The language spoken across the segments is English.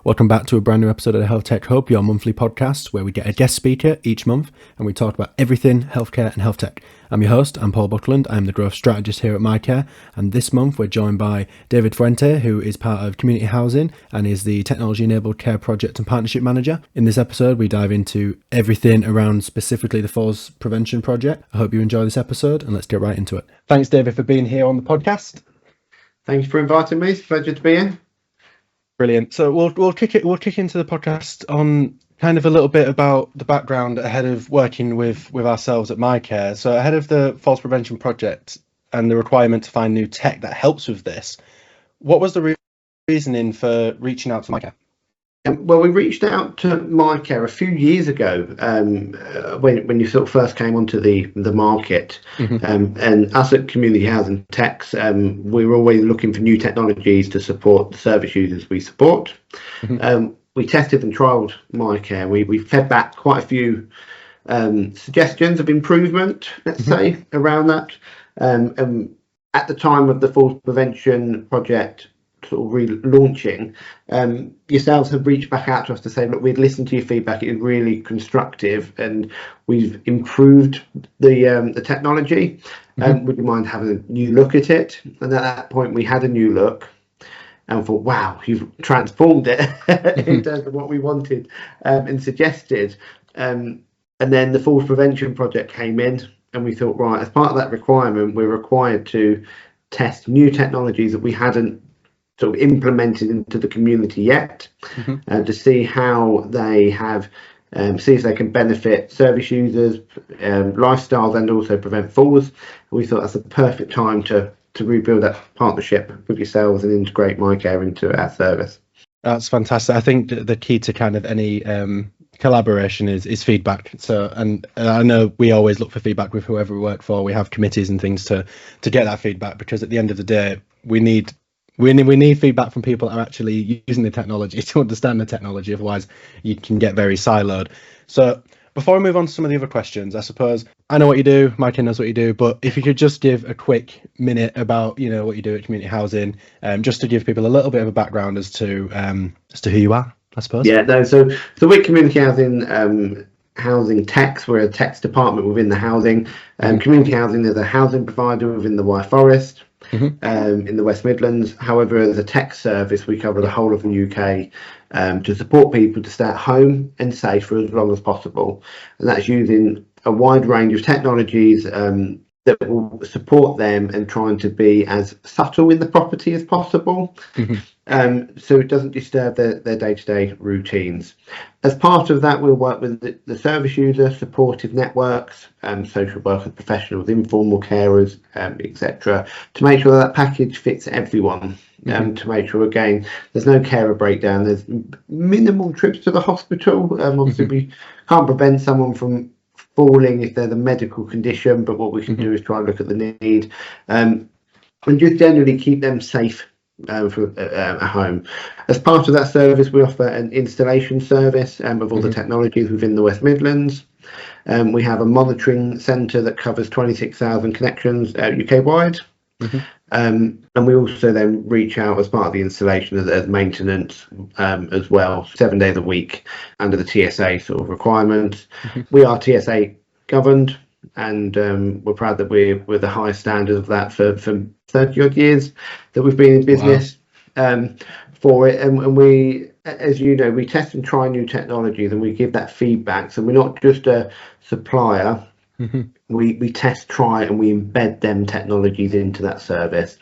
Welcome back to a brand new episode of the Health Tech Hub, your monthly podcast where we get a guest speaker each month and we talk about everything healthcare and health tech. I'm your host, I'm Paul Buckland, I'm the growth strategist here at MiiCare, and this month we're joined by David Fuente, who is part of community housing and is the technology enabled care project and partnership manager. In this episode we dive into everything around specifically the falls prevention project. I hope you enjoy this episode and let's get right into it. Thanks David for being here on the podcast. Thanks for inviting me. It's a pleasure to be here. Brilliant. So we'll kick into the podcast on kind of a little bit about the background ahead of working with ourselves at MiiCare. So ahead of the falls prevention project and the requirement to find new tech that helps with this, what was the reasoning for reaching out to MiiCare? Well, we reached out to MiiCare a few years ago when you sort of first came onto the market. And us at Community Housing TECS, we were always looking for new technologies to support the service users we support. We tested and trialled MiiCare. We fed back quite a few suggestions of improvement, let's say, around that. At the time of the falls prevention project sort of relaunching, yourselves have reached back out to us to say, look, we'd listened to your feedback, it was really constructive and we've improved the technology. Would you mind having a new look at it? And at that point we had a new look and thought, wow, you've transformed it in terms of what we wanted and suggested. And then the falls prevention project came in and we thought, right, as part of that requirement, we're required to test new technologies that we hadn't sort of implemented into the community yet, to see how they have, see if they can benefit service users, lifestyles, and also prevent falls. We thought that's the perfect time to rebuild that partnership with yourselves and integrate MiiCare into our service. That's fantastic. I think the key to kind of any collaboration is feedback. So, and I know we always look for feedback with whoever we work for. We have committees and things to get that feedback, because at the end of the day, we need feedback from people that are actually using the technology to understand the technology. Otherwise, you can get very siloed. So before I move on to some of the other questions, I suppose I know what you do, MiiCare knows what you do, but if you could just give a quick minute about what you do at community housing, just to give people a little bit of a background as to who you are, I suppose. Yeah, no. So we're community housing. Housing TECS, we're a TECS department within the housing. Community housing is a housing provider within the Wye Forest. In the West Midlands. However, as a tech service, we cover the whole of the UK to support people to stay at home and safe for as long as possible. And that's using a wide range of technologies that will support them and trying to be as subtle in the property as possible, so it doesn't disturb their day-to-day routines. As part of that, we'll work with the service user, supportive networks, social workers, professionals, informal carers, etc., to make sure that package fits everyone. To make sure, again, there's no carer breakdown, there's minimal trips to the hospital. Obviously, we can't prevent someone from falling if there's a medical condition, but what we can do is try and look at the need and just generally keep them safe at home. As part of that service, we offer an installation service of all the technologies within the West Midlands. We have a monitoring centre that covers 26,000 connections UK wide. And we also then reach out as part of the installation as maintenance as well, 7 days a week under the TSA sort of requirements. We are TSA governed, and we're proud that we're the highest standard of that for 30 odd years that we've been in business. For it. And we, as you know, we test and try new technologies and we give that feedback. So we're not just a supplier. We test, try, and we embed them technologies into that service.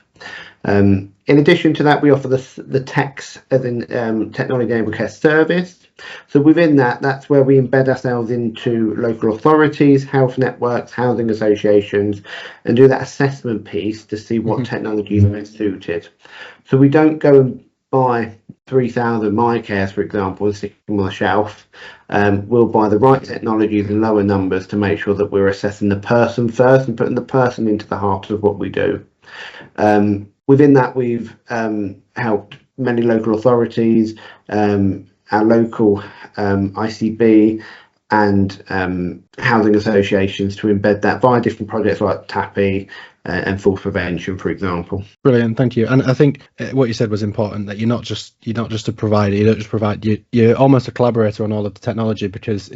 In addition to that, we offer the TECS as in technology enabled care service. So within that, that's where we embed ourselves into local authorities, health networks, housing associations, and do that assessment piece to see what technologies are best suited. So we don't go and buy 3,000 MiiCare's, for example, and stick them on the shelf. We'll buy the right technologies in lower numbers to make sure that we're assessing the person first and putting the person into the heart of what we do. Within that, we've helped many local authorities, our local ICB and housing associations to embed that via different projects like TAPI, and falls prevention, for example. Brilliant, thank you. And I think what you said was important, that you're not just a provider. You don't just provide. You're almost a collaborator on all of the technology, because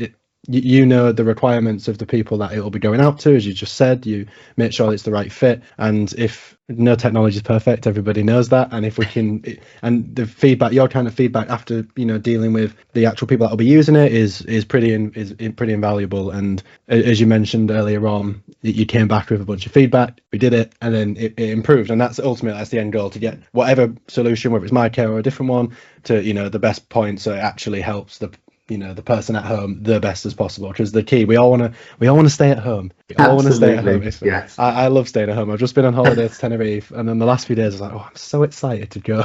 you know the requirements of the people that it will be going out to, as you just said. You make sure it's the right fit, and if no technology is perfect, everybody knows that. And if we can, and the feedback, your kind of feedback after dealing with the actual people that will be using it is pretty invaluable. And as you mentioned earlier on, you came back with a bunch of feedback, we did it, and then it improved. And that's the end goal, to get whatever solution, whether it's MiiCare or a different one, to the best point, so it actually helps the person at home the best as possible, which is the key. We all want to stay at home. Yes. I love staying at home. I've just been on holiday to Tenerife, and then the last few days I was like, oh, I'm so excited to go.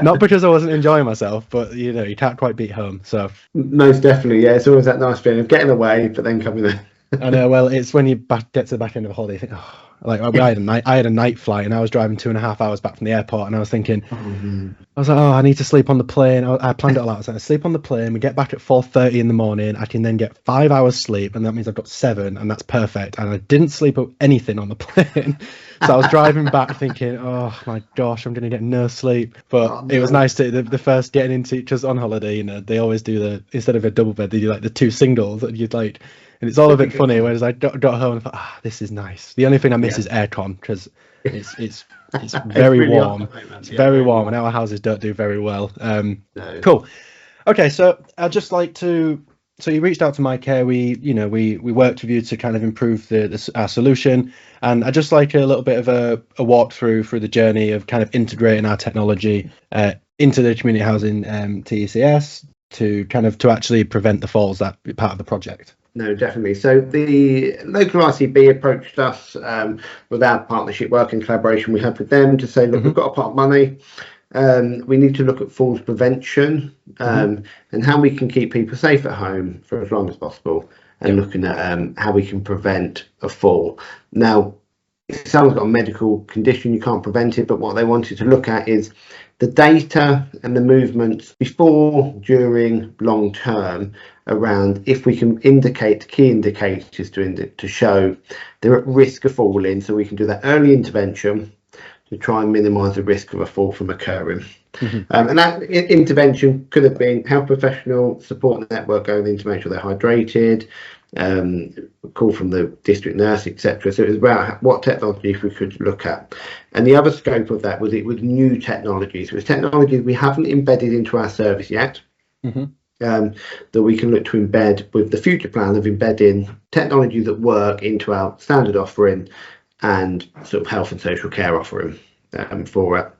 Not because I wasn't enjoying myself, but you can't quite beat home. So most definitely, yeah, it's always that nice feeling of getting away but then coming in. I know. Well, it's when you get to the back end of a holiday, you think, oh, like I had a night flight, and I was driving 2.5 hours back from the airport, and I was thinking, I was like, oh, I need to sleep on the plane. I planned it all out. I was like, I sleep on the plane. We get back at 4:30 in the morning. I can then get 5 hours sleep, and that means I've got 7, and that's perfect. And I didn't sleep anything on the plane, so I was driving back thinking, oh my gosh, I'm going to get no sleep. But it was nice to the first getting into, just on holiday. They always do instead of a double bed, they do like the 2 singles, and you'd like. And it's all a bit funny, whereas I got home and thought, this is nice. The only thing I miss is aircon, because it's very warm. It's very warm, and our houses don't do very well. No. Cool. Okay, so I'd just like to. So you reached out to MiiCare. We worked with you to kind of improve our solution, and I'd just like a little bit of a walkthrough through the journey of kind of integrating our technology into the community housing TECS to actually prevent the falls, that part of the project. No, definitely. So the local RCB approached us with our partnership work and collaboration we had with them to say, look, we've got a pot of money. We need to look at falls prevention and how we can keep people safe at home for as long as possible, and looking at how we can prevent a fall. Now, if someone's got a medical condition, you can't prevent it, but what they wanted to look at is the data and the movements before, during, long term, around if we can indicate key indicators to show they're at risk of falling, so we can do that early intervention to try and minimise the risk of a fall from occurring. And that intervention could have been health professional support network going in to make sure they're hydrated, call from the district nurse, etc. So it was about what technologies we could look at. And the other scope of that was new technologies. It was technologies we haven't embedded into our service yet, that we can look to embed with the future plan of embedding technology that work into our standard offering and sort of health and social care offering for it.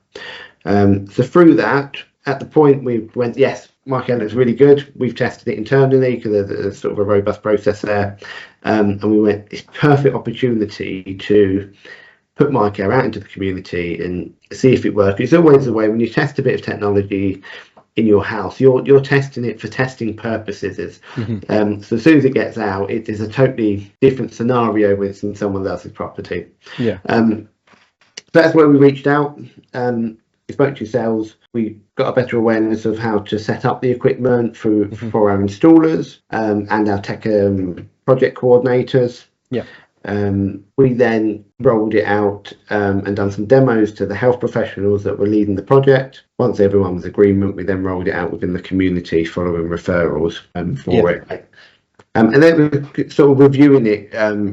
So through that, at the point we went, yes, MiiCare looks really good. We've tested it internally because there's sort of a robust process there. And we went, it's perfect opportunity to put MiiCare out into the community and see if it works. It's always the way when you test a bit of technology in your house, you're testing it for testing purposes. So as soon as it gets out, it is a totally different scenario when it's in someone else's property. So that's where we reached out. We spoke to yourselves. We got a better awareness of how to set up the equipment for our installers and our tech project coordinators. We then rolled it out and done some demos to the health professionals that were leading the project. Once everyone was in agreement, we then rolled it out within the community following referrals for it. And then we were sort of reviewing it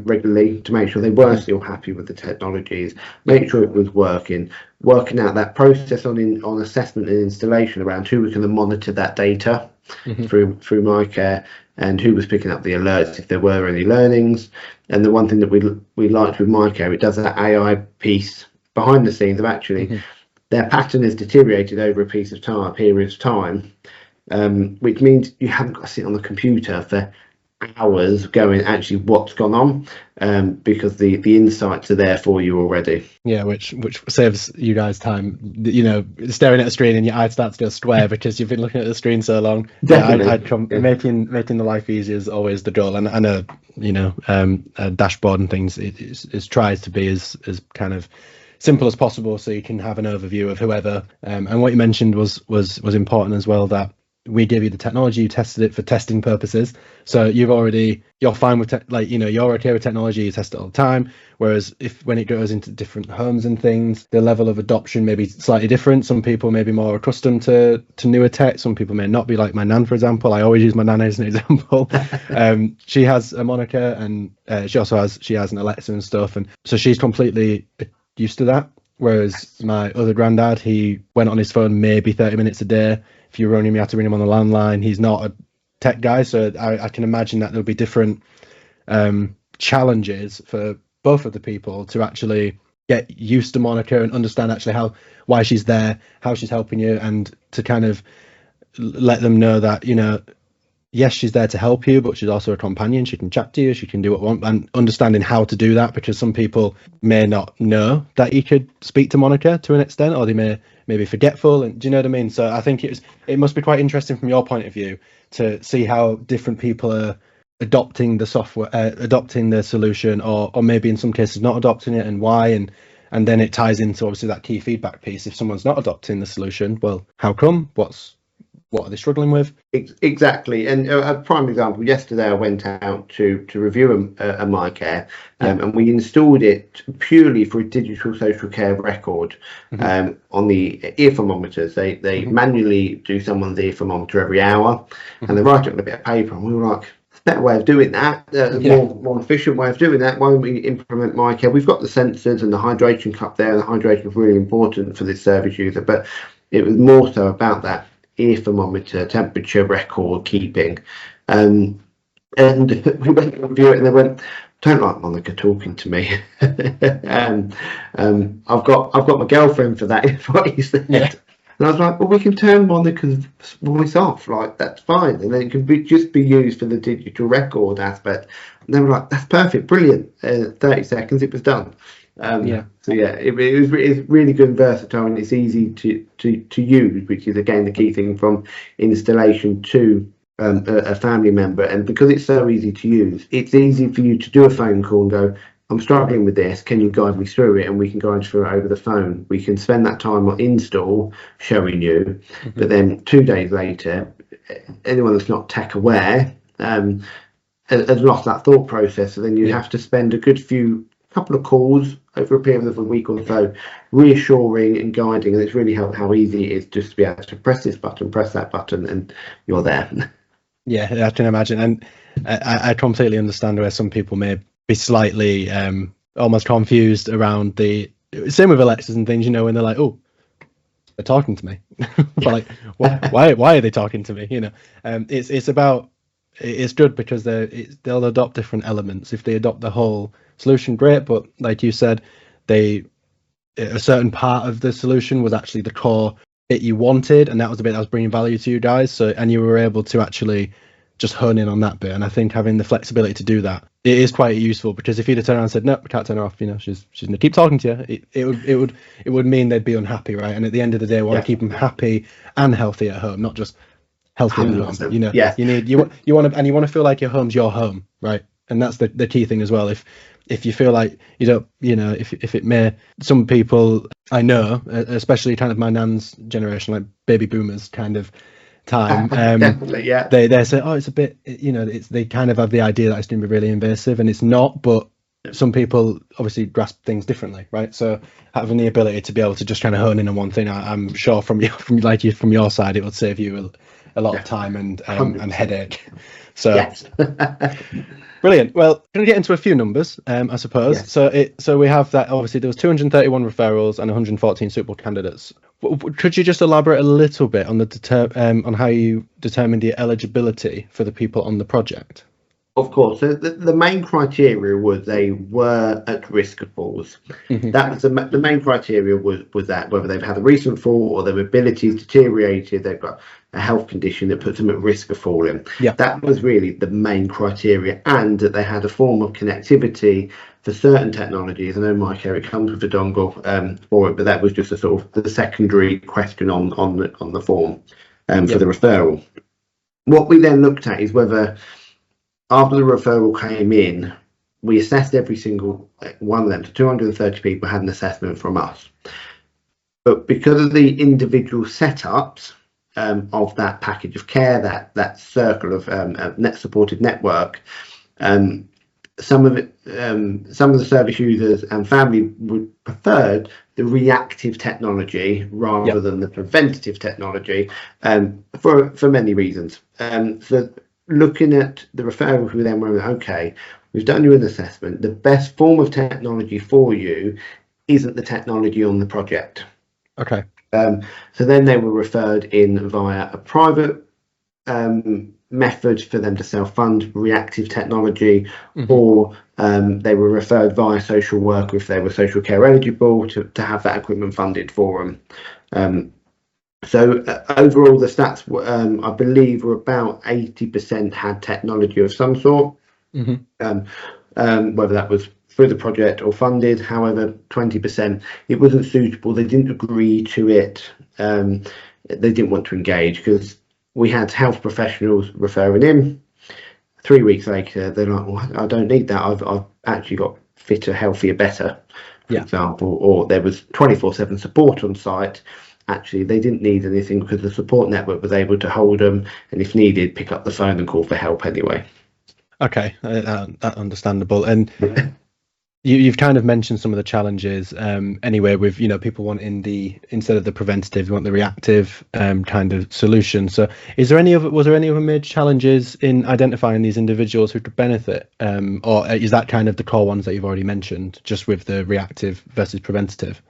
regularly to make sure they were still happy with the technologies, make sure it was working out that process on assessment and installation around who was going to monitor that data through MiiCare, and who was picking up the alerts if there were any learnings. And the one thing that we liked with MiiCare, it does that AI piece behind the scenes of actually their pattern has deteriorated over a period of time, which means you haven't got to sit on the computer for hours going actually what's gone on, because the insights are there for you already. Which saves you guys time, staring at a screen and your eyes start to go square because you've been looking at the screen so long. Making the life easier is always the goal, and I know a dashboard and things it tries to be as kind of simple as possible, so you can have an overview of whoever, and what you mentioned was important as well, that we gave you the technology, you tested it for testing purposes, so you're fine with you're okay with technology, you test it all the time. Whereas when it goes into different homes and things, the level of adoption may be slightly different. Some people may be more accustomed to newer tech, some people may not be, like my nan, for example. I always use my nan as an example. She has a monitor, and she has an Alexa and stuff, and so she's completely used to that. Whereas my other granddad, he went on his phone maybe 30 minutes a day. If you rang him, you had to ring him on the landline. He's not a tech guy, so I can imagine that there'll be different challenges for both of the people to actually get used to Monica and understand actually why she's there, how she's helping you, and to kind of let them know that, yes, she's there to help you, but she's also a companion. She can chat to you, she can do what you want, and understanding how to do that, because some people may not know that you could speak to Monica to an extent, or they may be forgetful. And do you know what I mean? So I think it must be quite interesting from your point of view to see how different people are adopting the software, adopting the solution, or maybe in some cases not adopting it, and why. And then it ties into obviously that key feedback piece. If someone's not adopting the solution, well, how come? What are they struggling with? Exactly. And a prime example, yesterday I went out to review a MiiCare, and we installed it purely for a digital social care record on the ear thermometers. They manually do someone's ear thermometer every hour, and they write it on a bit of paper, and we were like, better way of doing that, more efficient way of doing that. Why don't we implement MiiCare? We've got the sensors and the hydration cup there, and the hydration is really important for this service user, but it was more so about that ear thermometer temperature record keeping. And we went to review it, and they went, don't like Monica talking to me. I've got my girlfriend for that, is what he said. Yeah. And I was like, well, we can turn Monica's voice off, like, that's fine, and then it can just be used for the digital record aspect. And they were like, that's perfect, brilliant. 30 seconds, it was done. So yeah, it's really good and versatile, and it's easy to use, which is again the key thing from installation to a family member. And because it's so easy to use, it's easy for you to do a phone call and go, I'm struggling with this, can you guide me through it? And we can guide you through it over the phone. We can spend that time on install showing you, but then 2 days later, anyone that's not tech aware has lost that thought process. So then you have to spend a good couple of calls over a period of a week or so, reassuring and guiding. And it's really helped how easy it is just to be able to press this button, press that button, and you're there. Yeah, I can imagine. And I completely understand where some people may be slightly almost confused around the same with Alexas and things, when they're like, oh, they're talking to me. But like, why are they talking to me? It's good because they'll adopt different elements. If they adopt the whole solution, great, but like you said, a certain part of the solution was actually the core bit you wanted, and that was the bit that was bringing value to you guys. So, and you were able to actually just hone in on that bit. And I think having the flexibility to do that, it is quite useful, because if you'd have turned around and said, no, we can't turn her off, she's gonna keep talking to you, it would mean they'd be unhappy, right? And at the end of the day, I want to keep them happy and healthy at home, not just healthy at home. You want to feel like your home's your home, right? And that's the key thing as well. If you feel like you don't, if it may, some people I know, especially kind of my nan's generation, like baby boomers kind of time, they say, oh, it's a bit, they kind of have the idea that it's going to be really invasive, and it's not. But some people obviously grasp things differently, right? So having the ability to be able to just kind of hone in on one thing, I'm sure from your side, it would save you a lot of time and headache. So yes. Brilliant. Well, going to get into a few numbers, I suppose. Yes. So we have that. Obviously, there was 231 referrals and 114 suitable candidates. Could you just elaborate a little bit on on how you determined the eligibility for the people on the project? Of course. So the main criteria was they were at risk of falls. Mm-hmm. That was the main criteria was that whether they've had a recent fall or their abilities deteriorated, they've got a health condition that puts them at risk of falling. Yeah. That was really the main criteria, and that they had a form of connectivity for certain technologies. I know MiiCare, it comes with a dongle for it, but that was just a sort of the secondary question on the form for the referral. What we then looked at is whether, after the referral came in, we assessed every single one of them. So 230 people had an assessment from us. But because of the individual setups, of that package of care, that circle of net supported network. Some of the service users and family would prefer the reactive technology rather than the preventative technology, for many reasons. So looking at the referral, we then went, okay, we've done you an assessment. The best form of technology for you isn't the technology on the project. Okay. So then they were referred in via a private method for them to self-fund reactive technology, or they were referred via social worker if they were social care eligible to have that equipment funded for them. So overall, the stats I believe were about 80% had technology of some sort, whether that was through the project or funded. However, 20% it wasn't suitable. They didn't agree to it. They didn't want to engage, because we had health professionals referring in. 3 weeks later, they're like, well, I don't need that. I've actually got fitter, healthier, better, for example. Or there was 24/7 support on site. Actually, they didn't need anything because the support network was able to hold them, and if needed, pick up the phone and call for help anyway. Okay, that's understandable. And you've kind of mentioned some of the challenges anyway, with people wanting instead of the preventative, you want the reactive kind of solution. So was there any other major challenges in identifying these individuals who could benefit, or is that kind of the core ones that you've already mentioned, just with the reactive versus preventative?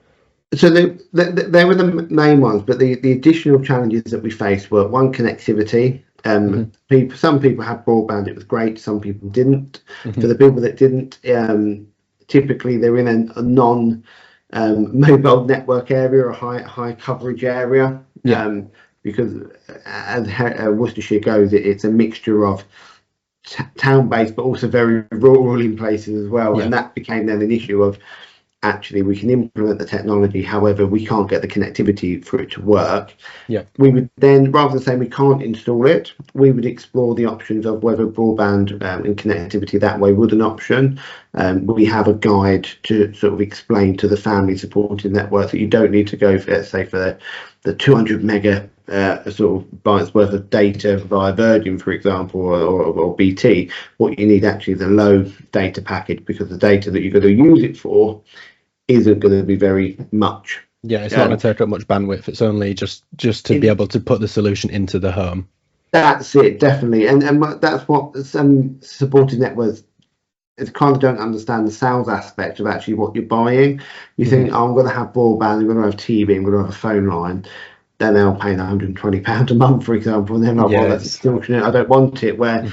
So they were the main ones, but the additional challenges that we faced were, one, connectivity. Some people had broadband, it was great. Some people didn't. For the people that didn't, typically they're in a non mobile network area, or high coverage area, because as Worcestershire goes, it's a mixture of town based but also very rural in places as well, and that became then an issue of, actually, we can implement the technology, however we can't get the connectivity for it to work. We would then, rather than saying we can't install it, we would explore the options of whether broadband and connectivity that way was an option. We have a guide to sort of explain to the family supported network that you don't need to go for, let's say, for the 200 mega sort of bytes worth of data via Virgin, for example, or BT. What you need actually is a low data package, because the data that you're going to use it for isn't going to be very much. It's not going to take up much bandwidth. It's only just to be able to put the solution into the home. That's it, definitely. And that's what some supported networks kind of don't understand, the sales aspect of actually what you're buying. You think, I'm going to have broadband, I'm going to have TV, I'm going to have a phone line. Then they're paying £120 a month, for example, and they're like, well, that's extortionate, I don't want it. Where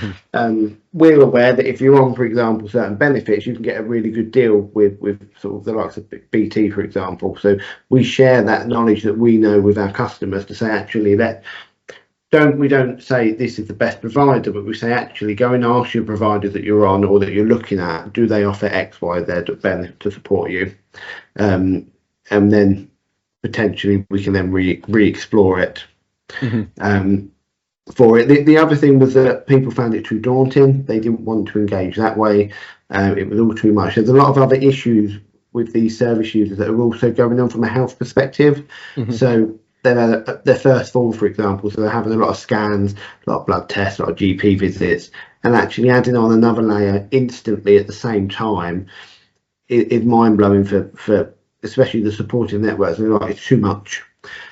we're aware that if you're on, for example, certain benefits, you can get a really good deal with sort of the likes of BT, for example. So we share that knowledge that we know with our customers to say, actually, we don't say this is the best provider, but we say, actually, go and ask your provider that you're on or that you're looking at, do they offer X, Y, Z to support you? And then potentially we can then re-explore it. For it. The other thing was that people found it too daunting. They didn't want to engage that way. It was all too much. There's a lot of other issues with these service users that are also going on from a health perspective. So they've had their first fall, for example, so they're having a lot of scans, a lot of blood tests, a lot of GP visits, and actually adding on another layer instantly at the same time is mind-blowing for especially the supporting networks. They're like, it's too much.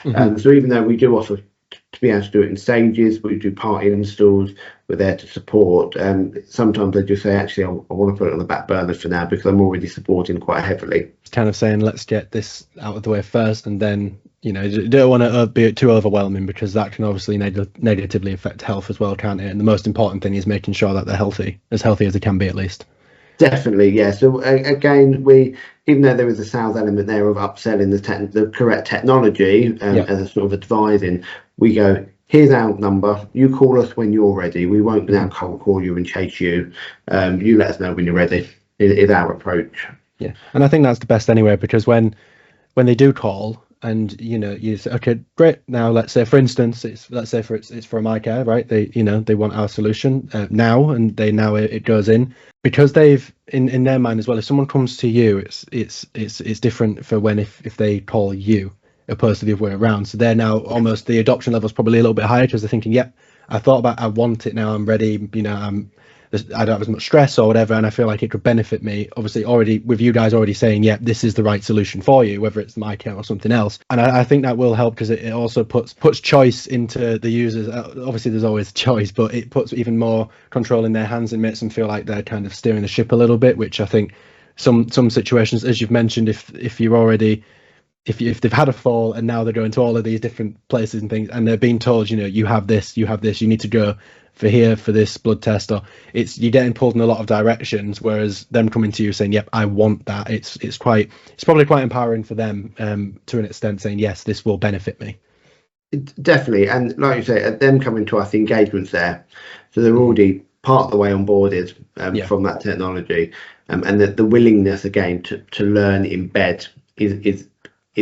So even though we do offer to be able to do it in stages, we do party installs, we're there to support, sometimes they just say, actually, I want to put it on the back burner for now because I'm already supporting quite heavily. It's kind of saying, let's get this out of the way first, and then you don't want to be too overwhelming, because that can obviously negatively affect health as well, can't it? And the most important thing is making sure that they're healthy as they can be, at least. Definitely, yeah. So again, even though there is a sales element there of upselling the correct technology as a sort of advising, we go, here's our number, you call us when you're ready. We won't now cold call you and chase you. You let us know when you're ready, is our approach. Yeah, and I think that's the best anyway, because when they do call, and you say, okay, great, now let's say for instance it's for a MiiCare, right? They want our solution now, and it goes in, because they've in their mind as well, if someone comes to you, it's different for when if they call you. opposed to the other way around. So they're now almost, the adoption level is probably a little bit higher because they're thinking, yep, I thought about, I want it now, I'm ready, I don't have as much stress or whatever, and I feel like it could benefit me. Obviously, already with you guys already saying, yeah, this is the right solution for you, whether it's MiiCare or something else. And I think that will help because it also puts choice into the users. Obviously, there's always choice, but it puts even more control in their hands and makes them feel like they're kind of steering the ship a little bit, which I think some situations, as you've mentioned, if you're already, if they've had a fall and now they're going to all of these different places and things, and they're being told, you have this, you need to go for here for this blood test, or you're getting pulled in a lot of directions, whereas them coming to you saying, yep, I want that, it's probably quite empowering for them, to an extent, saying, yes, this will benefit me. Definitely. And like you say, them coming to us, the engagement's there, so they're already part of the way onboarded from that technology, and the willingness again to learn, embed is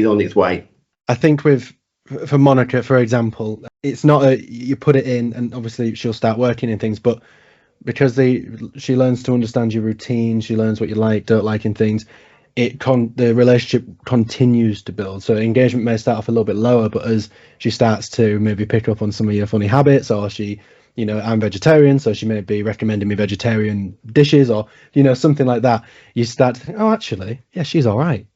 on its way. I think for Monica, for example, it's not you put it in and obviously she'll start working and things, but because she learns to understand your routine, she learns what you like, don't like in things, the relationship continues to build. So engagement may start off a little bit lower, but as she starts to maybe pick up on some of your funny habits, or I'm vegetarian, so she may be recommending me vegetarian dishes, or something like that, you start to think, oh, actually, yeah, she's all right.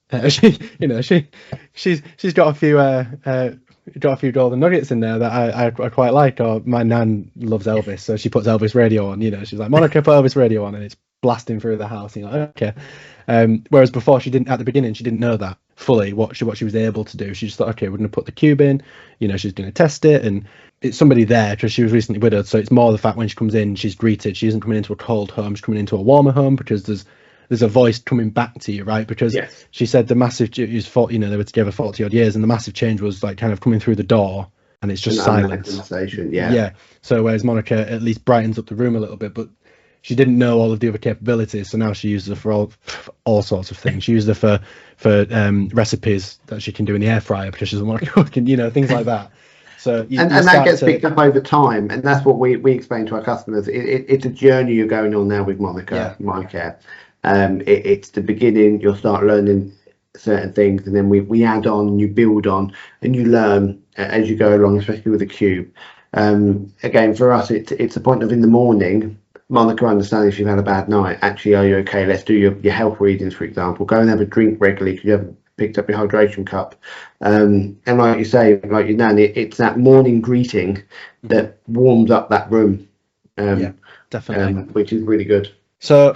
She's got a few golden nuggets in there that I quite like. Or my nan loves Elvis, so she puts Elvis radio on. She's like, Monica, put Elvis radio on, and it's blasting through the house. Okay. Whereas before, she didn't, at the beginning, she didn't know that fully what she was able to do. She just thought, okay, we're going to put the cube in. She's going to test it, and it's somebody there because she was recently widowed. So it's more the fact when she comes in, she's greeted. She isn't coming into a cold home; she's coming into a warmer home because there's a voice coming back to you, right? Because she said the massive, it was they were together 40 odd years, and the massive change was like kind of coming through the door, and it's just silence. Yeah. So whereas Monica at least brightens up the room a little bit, but she didn't know all of the other capabilities, so now she uses her for all sorts of things. She uses her for recipes that she can do in the air fryer because she doesn't want to cook, and things like that. So and that gets picked up over time, and that's what we explain to our customers. It's a journey you're going on now with MiiCare. It's the beginning. You'll start learning certain things, and then we add on, you build on, and you learn as you go along, especially with the cube. Again, for us, it's a point of, in the morning, Monica understands if you've had a bad night, actually, are you okay? Let's do your health readings, for example. Go and have a drink regularly because you haven't picked up your hydration cup. And like you say, like your nan, it's that morning greeting that warms up that room. Definitely. Which is really good. So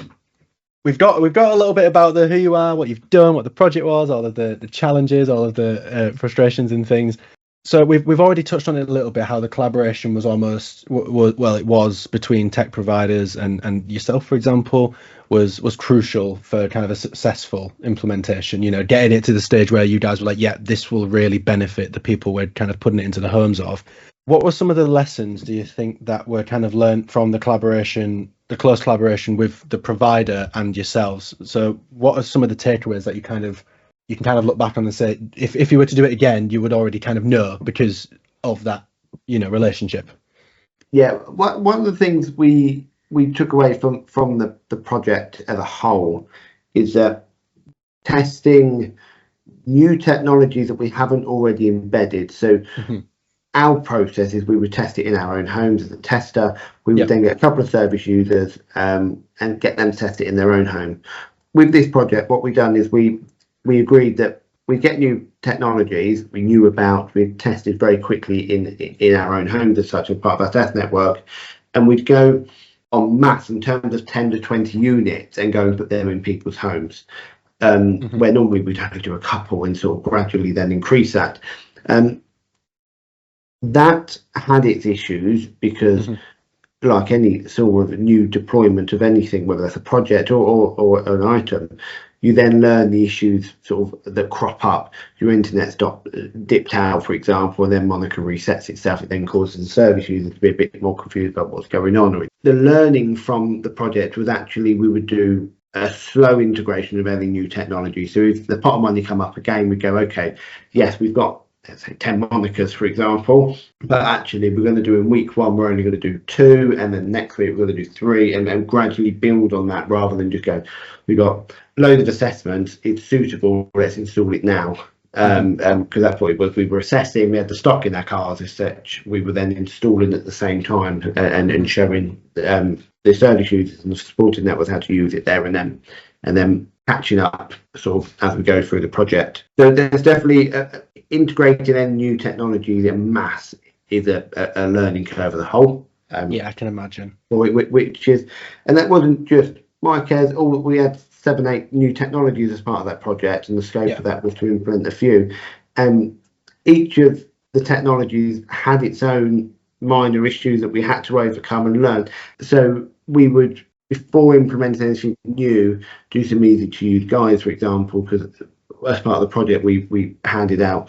we've got a little bit about who you are, what you've done, what the project was, all of the challenges, all of the frustrations and things. So we've already touched on it a little bit, how the collaboration was almost, it was between tech providers and yourself, for example, was crucial for kind of a successful implementation, getting it to the stage where you guys were like, yeah, this will really benefit the people we're kind of putting it into the homes of. What were some of the lessons, do you think, that were kind of learned from the close collaboration with the provider and yourselves? So what are some of the takeaways that you can kind of look back on and say, if you were to do it again, you would already kind of know because of that, relationship? Yeah, one of the things we took away from the project as a whole is that testing new technologies that we haven't already embedded. So our process is we would test it in our own homes as a tester. We would then get a couple of service users and get them to test it in their own home. With this project, what we've done is we agreed that we get new technologies we knew about, we tested very quickly in our own homes as such, as part of our test network, and we'd go en masse in terms of 10 to 20 units and go and put them in people's homes, where normally we'd have to do a couple and sort of gradually then increase that. That had its issues because like any sort of new deployment of anything, whether that's a project or an item, you then learn the issues sort of that crop up. Your internet's dipped out, for example, and then Monica resets itself. It then causes the service user to be a bit more confused about what's going on. The learning from the project was actually we would do a slow integration of any new technology. So if the pot of money come up again, we go, okay, yes, we've got, let's say 10 Monicas, for example, but actually we're going to do in week one, we're only going to do 2, and then next week we're going to do 3, and then gradually build on that rather than just go, we've got loads of assessments, it's suitable, let's install it now. because that's what it was. We were assessing, we had the stock in our cars as such. We were then installing at the same time and showing the service users and supporting that with how to use it there and then catching up sort of as we go through the project. So there's definitely integrating any new technologies en masse is a learning curve as a whole. Yeah, I can imagine. Which is, and that wasn't just MiiCare's. We had 7-8 new technologies as part of that project, and the scope of that was to implement a few. Each of the technologies had its own minor issues that we had to overcome and learn. So we would, before implementing anything new, do some easy to use guides, for example, because as part of the project we handed out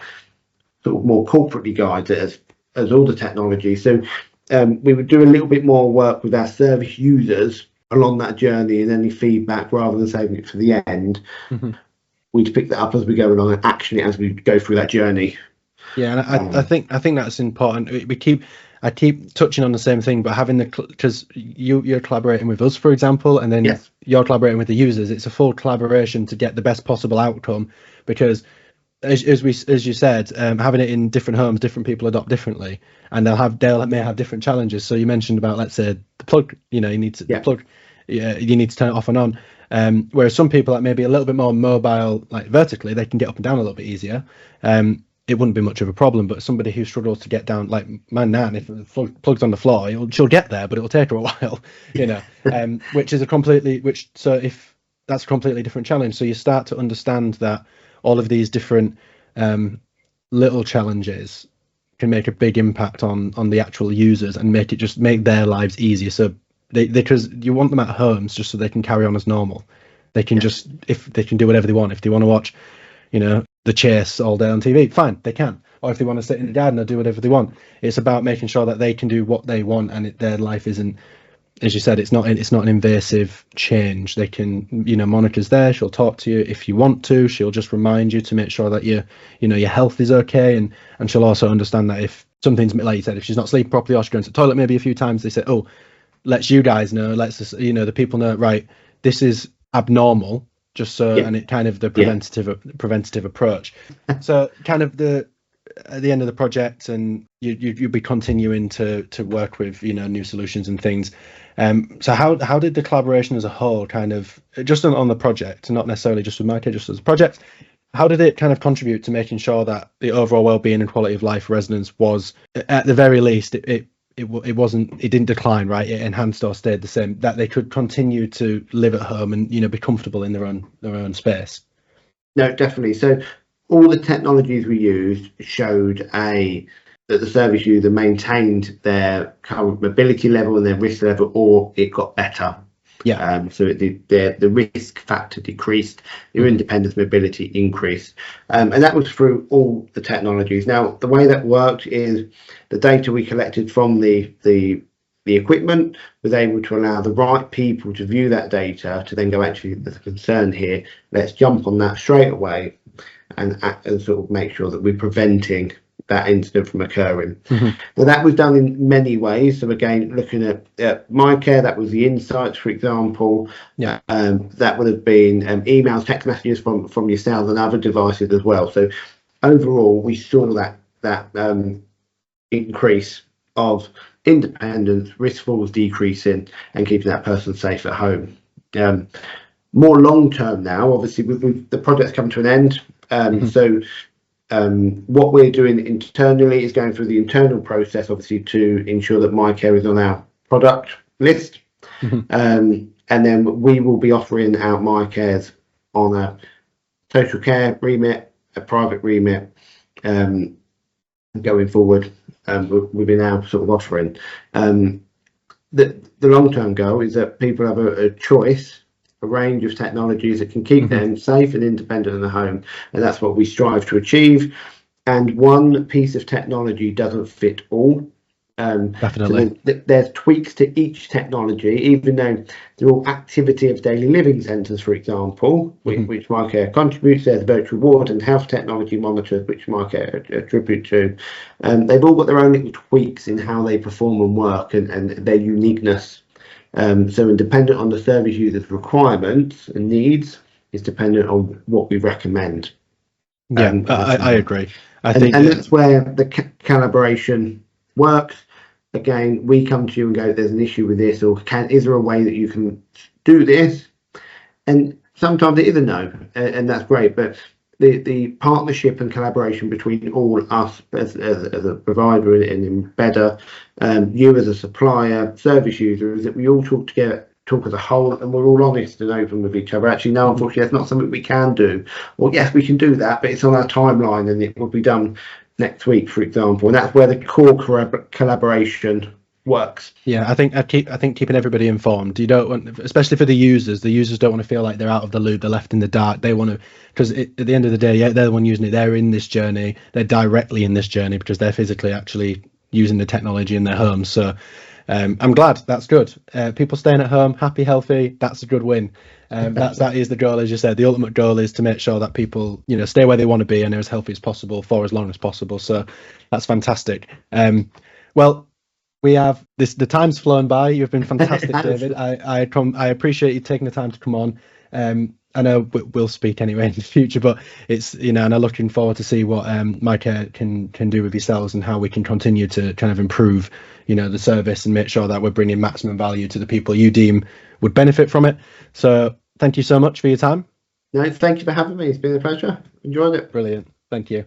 sort of more corporately guides as all the technology. So we would do a little bit more work with our service users along that journey, and any feedback, rather than saving it for the end, we'd pick that up as we go along and action it as we go through that journey. Yeah, and I think that's important. I keep touching on the same thing, but having because you're collaborating with us, for example, and then you're collaborating with the users. It's a full collaboration to get the best possible outcome, because as you said, having it in different homes, different people adopt differently, and they may have different challenges. So you mentioned about, let's say, the plug. You need to the plug. Yeah, you need to turn it off and on. Whereas some people that may be a little bit more mobile, like vertically, they can get up and down a little bit easier. It wouldn't be much of a problem. But somebody who struggles to get down, like my nan, if the plug's on the floor, she'll get there, but it'll take her a while. Which is if that's a completely different challenge. So you start to understand that all of these different little challenges can make a big impact on the actual users and make their lives easier. So because you want them at homes just so they can carry on as normal. They can if they can do whatever they want. If they want to watch, the chase all day on TV, fine, they can. Or if they want to sit in the garden or do whatever they want. It's about making sure that they can do what they want, and their life isn't, as you said, it's not an invasive change. They can, Monica's there. She'll talk to you if you want to. She'll just remind you to make sure that your health is okay, and she'll also understand that if something's, like you said, if she's not sleeping properly or she's going to the toilet maybe a few times, they say, oh, let's you guys know, let's just, the people know, right, this is abnormal, just so, and it kind of the preventative approach. So kind of at the end of the project, and you'll be continuing to work with new solutions and things. So how did the collaboration as a whole, kind of just on the project, not necessarily just with MiiCare, just as a project, how did it kind of contribute to making sure that the overall well-being and quality of life for residents was, at the very least, it didn't decline, right? It enhanced or stayed the same, that they could continue to live at home and be comfortable in their own space? No, definitely. So all the technologies we used showed that the service user maintained their current mobility level and their risk level, or it got better. So the risk factor decreased, your independence mobility increased, and that was through all the technologies. Now, the way that worked is the data we collected from the equipment was able to allow the right people to view that data to then go, actually, there's a concern here, let's jump on that straight away and sort of make sure that we're preventing that incident from occurring. Now, that was done in many ways. So again, looking at MiiCare, that was the insights, for example. That would have been emails, text messages from yourselves and other devices as well. So overall, we saw that increase of independence, risk falls decreasing, and keeping that person safe at home. More long term now, obviously, the project's come to an end. So what we're doing internally is going through the internal process, obviously, to ensure that MiiCare is on our product list. And then we will be offering out MiiCare's on a social care remit, a private remit, going forward within our sort of offering. The long-term goal is that people have a choice, a range of technologies that can keep them safe and independent in the home, and that's what we strive to achieve. And one piece of technology doesn't fit all. Definitely. So there's tweaks to each technology, even though they're all activity of daily living centres, for example, which MiiCare contributes. There's virtual ward and health technology monitors, which MiiCare attribute to. They've all got their own little tweaks in how they perform and work, and their uniqueness. So independent on the service user's requirements and needs is dependent on what we recommend. Yeah, I agree. I think and that's where the collaboration works. Again, we come to you and go, there's an issue with this, or is there a way that you can do this? And sometimes it is a no, and that's great. But the partnership and collaboration between all us as a provider and embedder, you as a supplier, service user, is that we all talk together, talk as a whole, and we're all honest and open with each other. Actually, no, unfortunately, that's not something we can do. Or yes, we can do that, but it's on our timeline and it will be done next week, for example. And that's where the core collaboration works. Yeah, I think keeping everybody informed. You don't want, especially for the users don't want to feel like they're out of the loop, they're left in the dark. They want to, because at the end of the day, yeah, they're the one using it. They're in this journey. They're directly in this journey because they're physically actually using the technology in their homes. So I'm glad. That's good. People staying at home, happy, healthy. That's a good win. That is the goal, as you said. The ultimate goal is to make sure that people, stay where they want to be and are as healthy as possible for as long as possible. So that's fantastic. Well, we have this. The time's flown by. You've been fantastic, David. I appreciate you taking the time to come on. I know we'll speak anyway in the future, but it's and I'm looking forward to see what MiiCare can do with yourselves and how we can continue to kind of improve the service and make sure that we're bringing maximum value to the people you deem would benefit from it. So thank you so much for your time. No, thank you for having me. It's been a pleasure. Enjoyed it. Brilliant. Thank you.